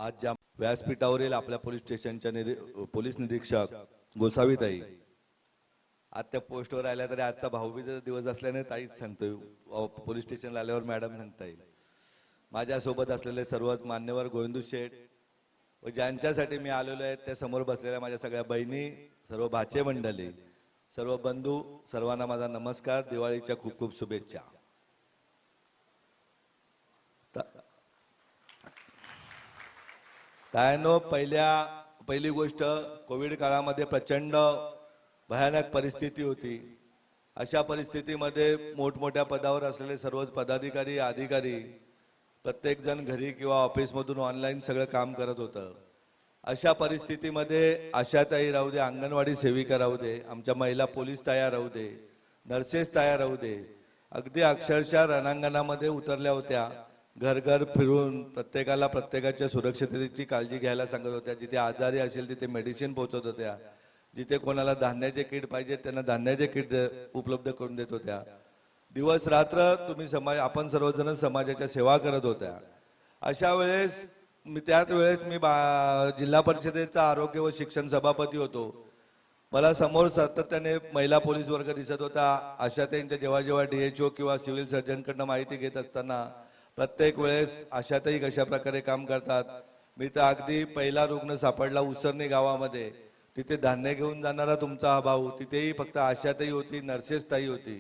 आज ज्या व्यासपीठावरील आपल्या पोलीस स्टेशनच्या पोलीस निरीक्षक गोसावीताई आज त्या पोस्टवर आल्या तरी आजचा भाऊबीजेचा दिवस असल्याने ताईच सांगतोय, पोलीस स्टेशनला आल्यावर मॅडम सांगता येईल। माझ्यासोबत असलेले सर्वच मान्यवर गोविंदू शेठ व ज्यांच्यासाठी मी आलेलो आहे त्या समोर बसलेल्या माझ्या सगळ्या बहिणी, सर्व भाचे मंडळी, सर्व बंधू, सर्वांना माझा नमस्कार। दिवाळीच्या खूप खूप शुभेच्छा। तायनो पहिली गोष्ट, कोविड काळामध्ये प्रचंड भयानक परिस्थिती होती। अशा परिस्थितीमध्ये मोठमोठ्या पदावर असलेले सर्वच पदाधिकारी, अधिकारी प्रत्येक जण घरी किंवा ऑफिस मधून ऑनलाईन सगळं काम करत होतं। अशा परिस्थितीमध्ये आशाताई राहू दे, अंगणवाडी सेविका राहू दे, आमच्या महिला पोलीस तयार राहू दे, नर्सेस तयार राहू दे, अगदी अक्षरशः रणांगणामध्ये उतरल्या होत्या। घर घर फिरून प्रत्येकाला प्रत्येकाच्या सुरक्षिततेची काळजी घ्यायला सांगत होत्या। जिथे आजारी असेल तिथे मेडिसिन पोहोचवत होत्या, जिथे कोणाला धान्याचे किट पाहिजे त्यांना धान्याचे किट उपलब्ध करून देत होत्या। दिवस रात्र तुम्ही आपण सर्वजण समाजाच्या सेवा करत होत्या। अशा वेळेस त्याच वेळेस मी जिल्हा परिषदेचा आरोग्य व शिक्षण सभापती होतो। मला समोर सातत्याने महिला पोलीस वर्ग दिसत होता। अशा त्यांच्या जेव्हा जेव्हा DHO किंवा सिव्हिल सर्जनकडनं माहिती घेत असताना प्रत्येक वेळेस आशाताई कशा प्रकारे काम करतात। मी तर अगदी पहिला रुग्ण सापडला उसरणी गावामध्ये, तिथे धान्य घेऊन जाणारा तुमचा हा भाऊ, तिथेही फक्त आशाताई होती, नर्सेस ताई होती।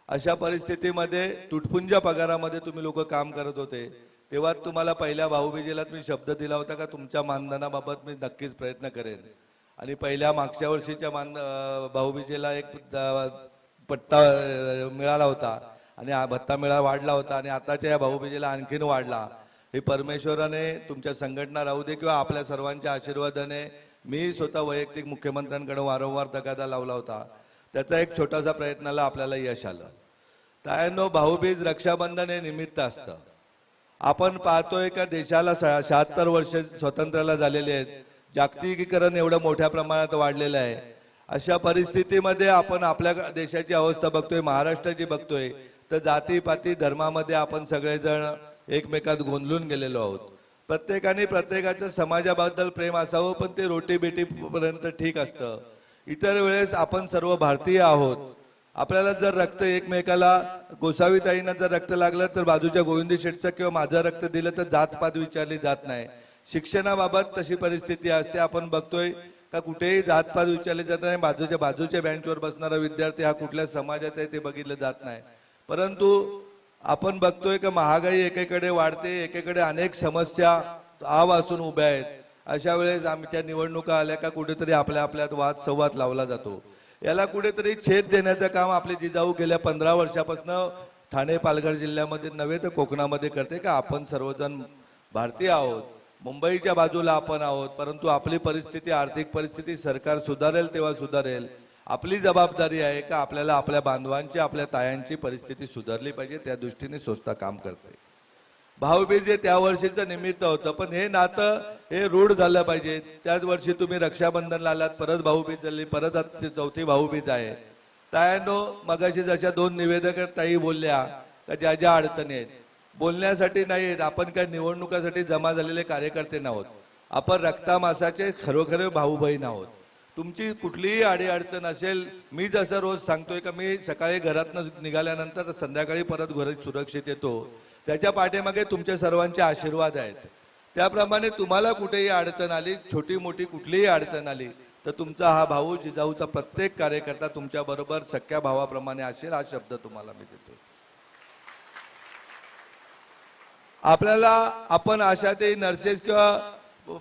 अशा परिस्थितीमध्ये तुटपुंज पगारामध्ये तुम्ही लोक काम करत होते। तेव्हा तुम्हाला पहिल्या भाऊबीजेला मी शब्द दिला होता का तुमच्या मानधनाबाबत मी नक्कीच प्रयत्न करेन। आणि पहिल्या मागच्या वर्षीच्या भाऊबीजेला एक पट्टा मिळाला होता आणि भत्ता वाढला होता आणि आताच्या या भाऊबीजेला आणखीन वाढला। हे परमेश्वराने, तुमच्या संघटना राहू दे किंवा आपल्या सर्वांच्या आशीर्वादाने मी स्वतः वैयक्तिक मुख्यमंत्र्यांकडे वारंवार तगादा लावला होता। त्याचा एक छोटासा प्रयत्नाला आपल्याला यश आलं। तायनो, भाऊबीज रक्षाबंधन हे निमित्त असतं। आपण पाहतोय का देशाला 76 वर्ष स्वातंत्र्याला झालेले आहेत, जागतिकीकरण एवढं मोठ्या प्रमाणात वाढलेलं आहे। अशा परिस्थितीमध्ये आपण आपल्या देशाची अवस्था बघतोय, महाराष्ट्राची बघतोय, तर जातीपाती धर्मामध्ये आपण सगळेजण एकमेकात गोंधळून गेलेलो आहोत। प्रत्येकाने प्रत्येकाच्या समाजाबद्दल प्रेम असावं, पण ते रोटी बेटी पर्यंत ठीक असतं। इतर वेळेस आपण सर्व भारतीय आहोत। आपल्याला जर रक्त एकमेकाला, गोसावीताईंना जर रक्त लागलं तर बाजूच्या गोविंद शेठचं किंवा माझं रक्त दिलं तर जातपात विचारली जात नाही। शिक्षणाबाबत तशी परिस्थिती असते। आपण बघतोय का कुठेही जातपात विचारले जात नाही। बाजूच्या बेंचवर बसणारा विद्यार्थी हा कुठल्या समाजात आहे ते बघितलं जात नाही। परंतु आपण बघतोय का महागाई एकेकडे वाढते, एकेकडे अनेक समस्या आवासून उभ्या आहेत। अशा वेळेस आमच्या निवडणुका आल्या का कुठेतरी आपल्यात वाद संवाद लावला जातो। याला कुठेतरी छेद देण्याचं काम आपले जिजाऊ गेल्या 15 वर्षापासून ठाणे पालघर जिल्ह्यामध्ये नव्हे तर कोकणामध्ये करते का आपण सर्वजण भारतीय आहोत। मुंबईच्या बाजूला आपण आहोत, परंतु आपली परिस्थिती, आर्थिक परिस्थिती सरकार सुधारेल तेव्हा सुधारेल। आपली जबाबदारी आहे का आपल्याला आपल्या बांधवांची, आपल्या तायांची परिस्थिती सुधारली पाहिजे, त्या दृष्टीने संस्था काम करते। भाऊबीज हे त्या वर्षीचं निमित्त होतं, पण हे नातं हे रूढ झालं पाहिजे। त्याच वर्षी तुम्ही रक्षाबंधनला आलात, परत भाऊबीज झाली, परत चौथी भाऊबीज आहे। तायांनो, मगाशी जशा 2 निवेदक ताई बोलल्या का ज्या ज्या अडचणी आहेत, बोलण्यासाठी नाहीत, आपण काय निवडणुकासाठी जमा झालेले कार्यकर्ते नाहोत। आपण रक्तामासाचे खरोखरे भाऊ बहीण आहोत। तुमची कुठलीही अडचण असेल, मी जसं रोज सांगतोय का मी सकाळी घरातनं निघाल्यानंतर संध्याकाळी परत घरात सुरक्षित येतो, त्याच्या पाठीमागे तुमच्या सर्वांचे आशीर्वाद आहेत। त्याप्रमाणे तुम्हाला कुठेही अडचण आली, छोटी मोठी कुठलीही अडचण आली, तर तुमचा हा भाऊ जिजाऊचा प्रत्येक कार्यकर्ता तुमच्या बरोबर सख्या भावाप्रमाणे असेल, हा शब्द तुम्हाला मी देतो। आपल्याला आपण आशाताई, नर्सेस किंवा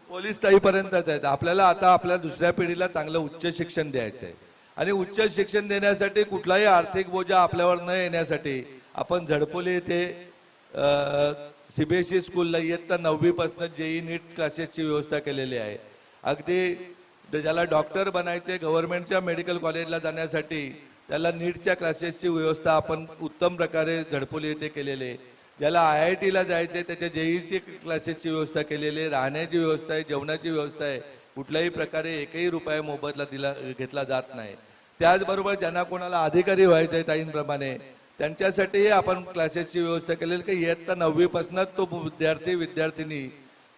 पोलीस ताईपर्यंतच आहेत। आपल्याला आता आपल्या दुसऱ्या पिढीला चांगलं उच्च शिक्षण द्यायचं आहे आणि उच्च शिक्षण देण्यासाठी कुठलाही आर्थिक बोजा आपल्यावर न येण्यासाठी आपण झडपोली येथे CBSE स्कूलला इयत्ता 9वी पासून JEE नीट क्लासेसची व्यवस्था केलेली आहे। अगदी ज्याला डॉक्टर बनायचे, गव्हर्नमेंटच्या मेडिकल कॉलेजला जाण्यासाठी त्याला नीटच्या क्लासेसची व्यवस्था आपण उत्तम प्रकारे झडपोली येथे केलेली आहे। ज्याला IITला जायचे त्याच्या JEEची क्लासेसची व्यवस्था केलेली आहे, राहण्याची व्यवस्था आहे, जेवणाची व्यवस्था आहे। कुठल्याही प्रकारे एकही रुपया मोबदला घेतला जात नाही। त्याचबरोबर ज्यांना कोणाला अधिकारी व्हायचे आहे ताईंप्रमाणे त्यांच्यासाठी आपण क्लासेसची व्यवस्था केलेली की इयत्ता 9वी पासून तो विद्यार्थी विद्यार्थिनी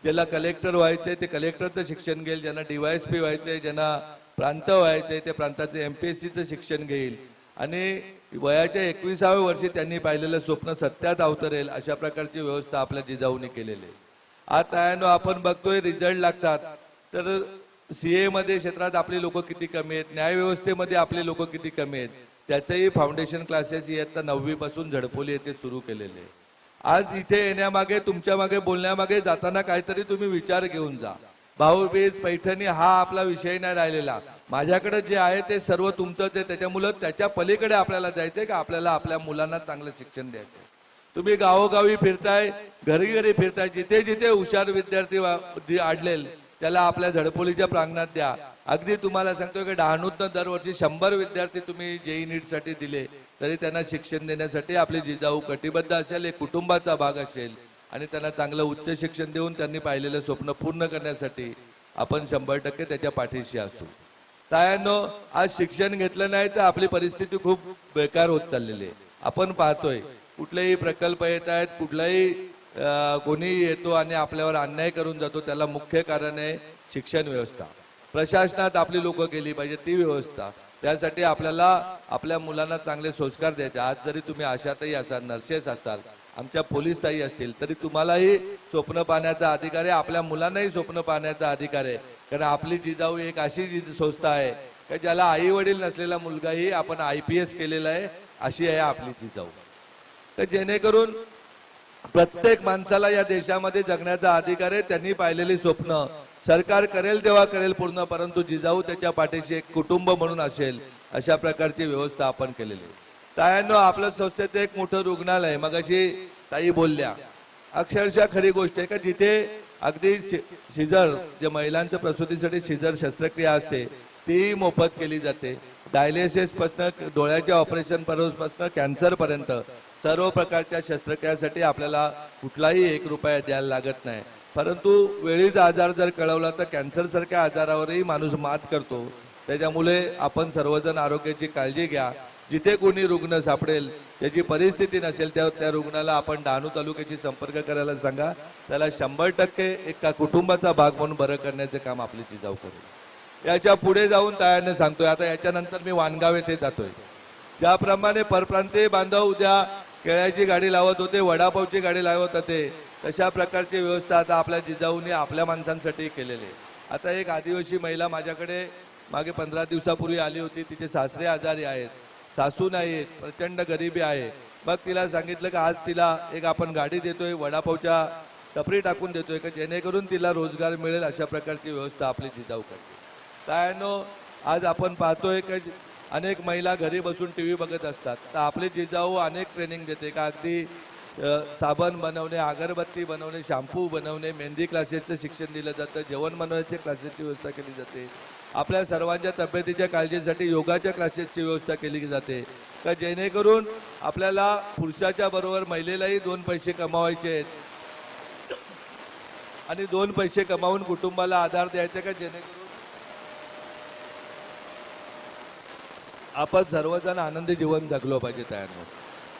ज्याला कलेक्टर व्हायचंय ते कलेक्टरचं शिक्षण घेईल, ज्यांना DYSP व्हायचंय, ज्यांना प्रांत व्हायचंय ते प्रांताचे MPSCचं शिक्षण घेईल आणि वयाच्या 21व्या वर्षी त्यांनी पाहिलेलं स्वप्न सत्यात अवतरेल अशा प्रकारची व्यवस्था आपल्या जिजाऊने केलेली आहे. आता आपण बघतोय रिझल्ट लागतात तर CA मध्ये क्षेत्रात आपली लोक किती कमी आहेत, न्याय व्यवस्थेमध्ये आपली लोक किती कमी आहेत, त्याचेही फाउंडेशन क्लासेस इयत्ता 9वी पासून झडपोली येथे सुरू केलेले. आज इथे येण्यामागे तुमच्या मागे बोलण्यामागे जाताना काहीतरी तुम्ही विचार घेऊन जा. भाऊबीज पैठणी हा आपला विषय नाही राहिलेला. माझ्याकडे जे आहे ते सर्व तुमचंच आहे, त्याच्यामुळे त्याच्या पलीकडे आपल्याला जायचंय का आपल्याला आपल्या मुलांना चांगलं शिक्षण द्यायचंय. तुम्ही गावोगावी फिरताय, घरी घरी फिरताय, जिथे जिथे हुशार विद्यार्थी आढळेल त्याला आपल्या झडपोलीच्या प्रांगणात द्या. अगदी तुम्हाला सांगतोय की डहाणूतनं दरवर्षी 100 विद्यार्थी तुम्ही JEE नीटसाठी दिले तरी त्यांना शिक्षण देण्यासाठी आपली जिजाऊ कटिबद्ध असेल, एक कुटुंबाचा भाग असेल आणि त्यांना चांगलं उच्च शिक्षण देऊन त्यांनी पाहिलेलं स्वप्न पूर्ण करण्यासाठी आपण 100% त्याच्या पाठीशी असू. तायांनो, आज शिक्षण घेतलं नाही तर आपली परिस्थिती खूप बेकार होत चाललेली आहे. आपण पाहतोय कुठलेही प्रकल्प येत आहेत, कुठलाही कोणी येतो आणि आपल्यावर अन्याय करून जातो, त्याला मुख्य कारण आहे शिक्षण व्यवस्था. प्रशासनात आपली लोक गेली पाहिजे ती व्यवस्था. त्यासाठी आपल्याला आपल्या मुलांना चांगले संस्कार द्यायचे. आज जरी तुम्ही आशाताई असाल, नर्सेस असाल, आमच्या पोलीस ताई असतील तरी तुम्हालाही स्वप्न पाहण्याचा अधिकार आहे, आपल्या मुलांनाही स्वप्न पाहण्याचा अधिकार आहे. कारण आपली जिजाऊ एक अशी संस्था आहे की ज्याला आई वडील नसलेला मुलगाही आपण IPS केलेला आहे, अशी आहे आपली जिजाऊ. तर जेणेकरून प्रत्येक माणसाला या देशामध्ये जगण्याचा अधिकार आहे. त्यांनी पाहिलेली स्वप्न सरकार करेल तेव्हा करेल पूर्ण, परंतु जिजाऊ त्याच्या पाठीशी एक कुटुंब म्हणून असेल अशा प्रकारची व्यवस्था आपण केलेली आहे. तायांनो, आपल्या संस्थेचं एक मोठं रुग्णालय मग अशी ताई बोलल्या, अक्षरशः खरी गोष्ट आहे का जिथे अगदी सिझर जे महिलांच्या प्रसूतीसाठी सिझर शस्त्रक्रिया असते ती मोफत केली जाते. डायलिसिस पासून डोळ्याच्या ऑपरेशन पासून कॅन्सर पर्यंत सर्व प्रकारच्या शस्त्रक्रियासाठी आपल्याला कुठलाही 1 रुपया द्यायला लागत नाही. परंतु वेळीचा आजार जर कळवला तर कॅन्सर सारख्या आजारावरही माणूस मात करतो. त्याच्यामुळे आपण सर्वजण आरोग्याची काळजी घ्या. जिथे कोणी रुग्ण सापडेल त्याची परिस्थिती नसेल त्या रुग्णाला आपण डहाणू तालुक्याशी संपर्क करायला सांगा. त्याला 100% एका कुटुंबाचा भाग म्हणून बरं करण्याचे काम आपली जिजाऊ करेल. याच्या पुढे जाऊन तायाने सांगतोय, आता याच्यानंतर मी वानगाव येथे जातोय. ज्याप्रमाणे परप्रांतीय बांधव उद्या केळ्याची गाडी लावत होते, वडापावची गाडी लावत होते, तशा प्रकारची व्यवस्था आता आपल्या जिजाऊने आपल्या माणसांसाठी केलेली आहे. आता एक आदिवासी महिला माझ्याकडे मागे 15 दिवसापूर्वी आली होती. तिचे सासरे आजारी आहेत, सासू नाहीत, प्रचंड गरिबी आहे. मग तिला सांगितलं की आज तिला एक आपण गाडी देतोय, वडापावच्या टपरी टाकून देतोय की जेणेकरून तिला रोजगार मिळेल अशा प्रकारची व्यवस्था आपली जिजाऊ करते. तायांनो, आज आपण पाहतोय की अनेक महिला घरी बसून TV बघत असतात, तर आपली जिजाऊ अनेक ट्रेनिंग देते का अगदी साबण बनवणे, अगरबत्ती बनवणे, शॅम्पू बनवणे, मेहंदी क्लासेसचं शिक्षण दिलं जातं, जेवण बनवण्याचे क्लासेसची व्यवस्था केली जाते. आपल्या सर्वांच्या तब्येतीच्या काळजीसाठी योगाच्या क्लासेसची व्यवस्था केली जाते का जेणेकरून आपल्याला पुरुषाच्या बरोबर महिलेलाही 2 पैसे कमावायचे आहेत आणि 2 पैसे कमावून कुटुंबाला आधार द्यायचे का जेणेकरून आपण सर्वजण आनंदी जीवन जगलो पाहिजे. तयार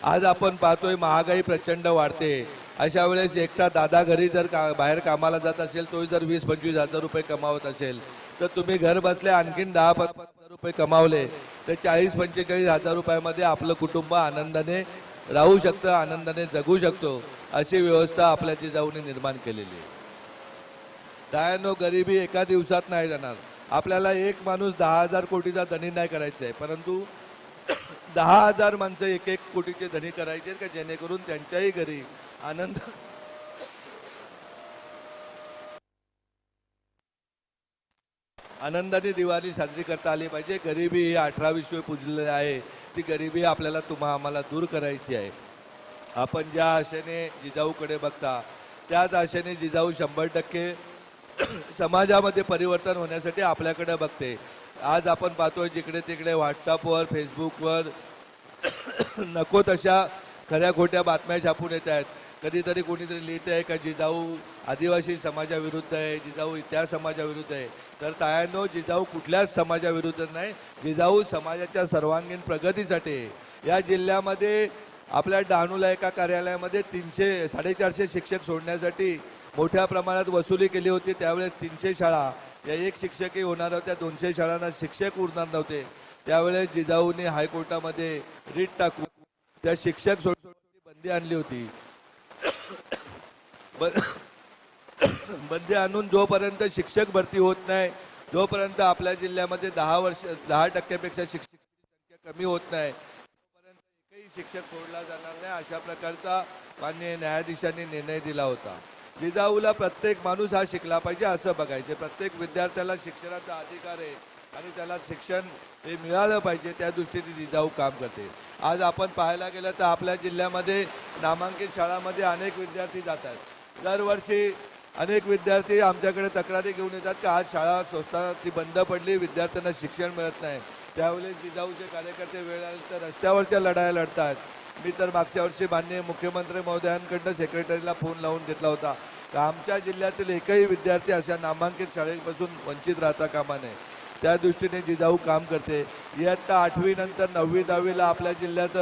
आज आपण पाहतोय महागाई प्रचंड वाढते. अशा वेळेस एकटा दादा घरी जर बाहेर कामाला जात असेल, तो जर 20-25 हजार रुपये कमावत असेल तर तुम्ही घर बसल्या आणखीन 10-15 हजार रुपये कमावले तर 40-45 हजार रुपयामध्ये आपलं कुटुंब आनंदाने राहू शकतं, आनंदाने जगू शकतो. अशी व्यवस्था आपल्या जिजाऊने निर्माण केलेली आहे. दयानो, गरिबी एका दिवसात नाही जाणार. आपल्याला एक माणूस 10,000 कोटीचा धनी नाही करायचा आहे, परंतु 10,000 माणसं 1-1 कोटीचे धनी करायचे का जेणेकरून त्यांच्याही घरी आनंद आनंदाने दिवाळी साजरी करता आली पाहिजे. गरिबी ही 18 विश्व पूजलेली आहे, ती गरिबी आपल्याला आम्हाला दूर करायची आहे. आपण ज्या आशेने जिजाऊकडे बघता त्याच आशेने जिजाऊ 100% समाजामध्ये परिवर्तन होण्यासाठी आपल्याकडे बघते. आज आपण पाहतोय जिकडे तिकडे व्हॉट्सअपवर, फेसबुकवर नको तशा खऱ्या खोट्या बातम्या छापून येत आहेत. कधीतरी कोणीतरी लिहित आहे का जिजाऊ आदिवासी समाजाविरुद्ध आहे, जिजाऊ त्या समाजाविरुद्ध आहे. तर तायांनो, जिजाऊ कुठल्याच समाजाविरुद्ध नाही, जिजाऊ समाजाच्या सर्वांगीण प्रगतीसाठी. या जिल्ह्यामध्ये आपल्या डहाणूला एका कार्यालयामध्ये 300-450 शिक्षक सोडण्यासाठी मोठ्या प्रमाणात वसुली केली होती. त्यावेळेस 300 शाळा या एक शिक्षकही होणार होत्या, 200 शाळांना शिक्षक उरणार नव्हते. त्यावेळेस जिजाऊने हायकोर्टामध्ये रीट टाकून त्या शिक्षक सोडण्याची बंदी आणली होती. बंदी आणून जोपर्यंत शिक्षक भरती होत नाही, जोपर्यंत आपल्या जिल्ह्यामध्ये 10% शिक्षक संख्या कमी होत नाही, तोपर्यंत एकही शिक्षक सोडला जाणार नाही, अशा प्रकारचा माननीय न्यायाधीशांनी निर्णय दिला होता. जिजाऊला प्रत्येक माणूस हा शिकला पाहिजे असं बघायचे. प्रत्येक विद्यार्थ्याला शिक्षणाचा अधिकार आहे आणि त्याला शिक्षण हे मिळालं पाहिजे, त्या दृष्टीने जिजाऊ काम करते. आज आपण पाहायला गेलं तर आपल्या जिल्ह्यामध्ये नामांकित शाळांमध्ये अनेक विद्यार्थी जातात. दरवर्षी अनेक विद्यार्थी आमच्याकडे तक्रारी घेऊन येतात की आज शाळा स्वतःची बंद पडली, विद्यार्थ्यांना शिक्षण मिळत नाही. त्यावेळेस जिजाऊचे कार्यकर्ते वेळ आले तर रस्त्यावरच्या लढाया लढतात. मी तर मागच्या वर्षी माननीय मुख्यमंत्री महोदयांकडनं सेक्रेटरीला फोन लावून घेतला होता की आमच्या जिल्ह्यातील एकही विद्यार्थी अशा नामांकित शाळेपासून वंचित राहता कामा नये. त्या दृष्टीने जिजाऊ काम करते. इयत्ता 8वी नंतर 9वी 10वीला आपल्या जिल्ह्यात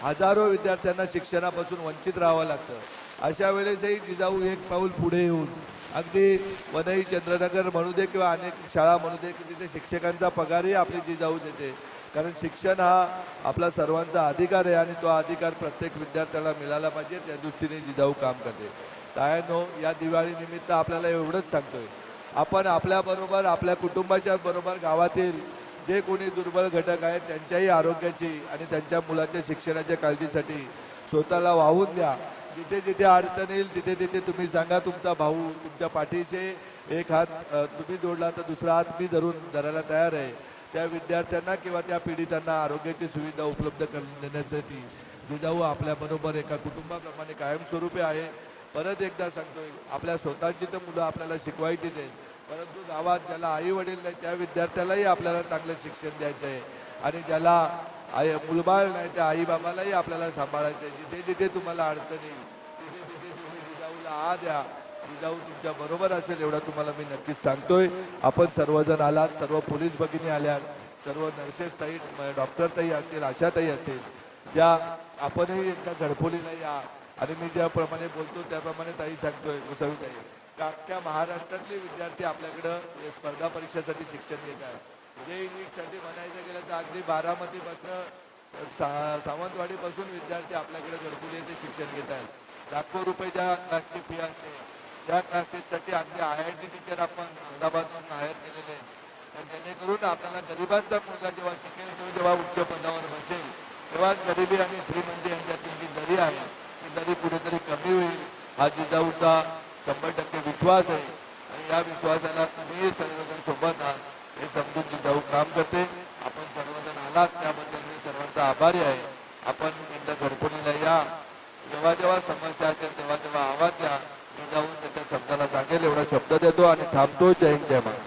हजारो विद्यार्थ्यांना शिक्षणापासून वंचित राहावं लागतं. अशा वेळेसही जिजाऊ एक पाऊल पुढे येऊन अगदी वनई चंद्रनगर म्हणू दे किंवा अनेक शाळा म्हणू दे की तिथे शिक्षकांचा पगारही आपली जिजाऊ देते. कारण शिक्षण हा आपला सर्वांचा अधिकार आहे आणि तो अधिकार प्रत्येक विद्यार्थ्याला मिळाला पाहिजे, त्या दृष्टीने जिजाऊ काम करते. तायनो, या दिवाळी निमित्त आपल्याला एवढंच सांगतोय, आपण आपल्याबरोबर आपल्या कुटुंबाच्या बरोबर गावातील जे कोणी दुर्बल घटक आहेत त्यांच्याही आरोग्याची आणि त्यांच्या मुलाच्या शिक्षणाच्या काळजीसाठी स्वतःला वाहून द्या. जिथे जिथे अडचण येईल तिथे तिथे तुम्ही सांगा, तुमचा भाऊ तुमच्या पाठीचे एक हात तुम्ही जोडला तर दुसरा हात मी धरायला तयार आहे. त्या विद्यार्थ्यांना किंवा त्या पीडितांना आरोग्याची सुविधा उपलब्ध करून देण्यासाठी जिजाऊ आपल्याबरोबर एका कुटुंबाप्रमाणे कायमस्वरूपी आहे. परत एकदा सांगतोय, आपल्या स्वतःची तर मुलं आपल्याला शिकवायचीच आहेत, परंतु गावात ज्याला आई वडील नाही त्या विद्यार्थ्यालाही आपल्याला चांगलं शिक्षण द्यायचं आहे आणि ज्याला मुलबाळ नाही त्या आई बाबालाही आपल्याला सांभाळायचं आहे. जिथे जिथे तुम्हाला अडचण येईल तिथे तिथे तुम्ही जिजाऊला आ द्या, जिजाऊ तुमच्या बरोबर असेल एवढा तुम्हाला मी नक्कीच सांगतोय. आपण सर्वजण आलात, सर्व पोलीस भगिनी आल्यात, सर्व नर्सेस ताई, डॉक्टर ताई असतील, आशाताई असतील, ज्या आपणही एकदा झडपोलीला या आणि मी ज्याप्रमाणे बोलतो त्याप्रमाणे ताई सांगतोय गोसावीताई का अख्ख्या महाराष्ट्रातले विद्यार्थी आपल्याकडं स्पर्धा परीक्षेसाठी शिक्षण घेत आहेत. जे नीटसाठी म्हणायचं गेलं तर अगदी बारामतीपासून सावंतवाडीपासून विद्यार्थी आपल्याकडे झडपोली येथे शिक्षण घेत आहेत. लाखो रुपयाच्या क्लासची फी असते. त्या क्लासेससाठी अगदी IIT टीचर आपण अहमदाबादमधून हायर केलेले आहेत. तर जेणेकरून आपल्याला गरिबांचा मुलगा जेव्हा शिकेल तो जेव्हा उच्च पदावर बसेल तेव्हाच गरिबी आणि श्रीमंती यांच्यातील जी दरी आहे ती दरी कुठेतरी कमी होईल. हा जिजाऊचा 100% विश्वास आहे आणि या विश्वासाला तुम्ही सर्वजण सोबत आहात हे समजून जिजाऊ काम करते. आपण सर्वजण आलात त्याबद्दल मी सर्वांचा आभारी आहे. आपण एकदा घरकुणीला या, जेव्हा जेव्हा समस्या असेल तेव्हा तेव्हा आवाज द्या. जिजाऊ त्याच्या शब्दाला सांगेल एवढा शब्द देतो आणि थांबतो. जय हिंद, जय महाराष्ट्र.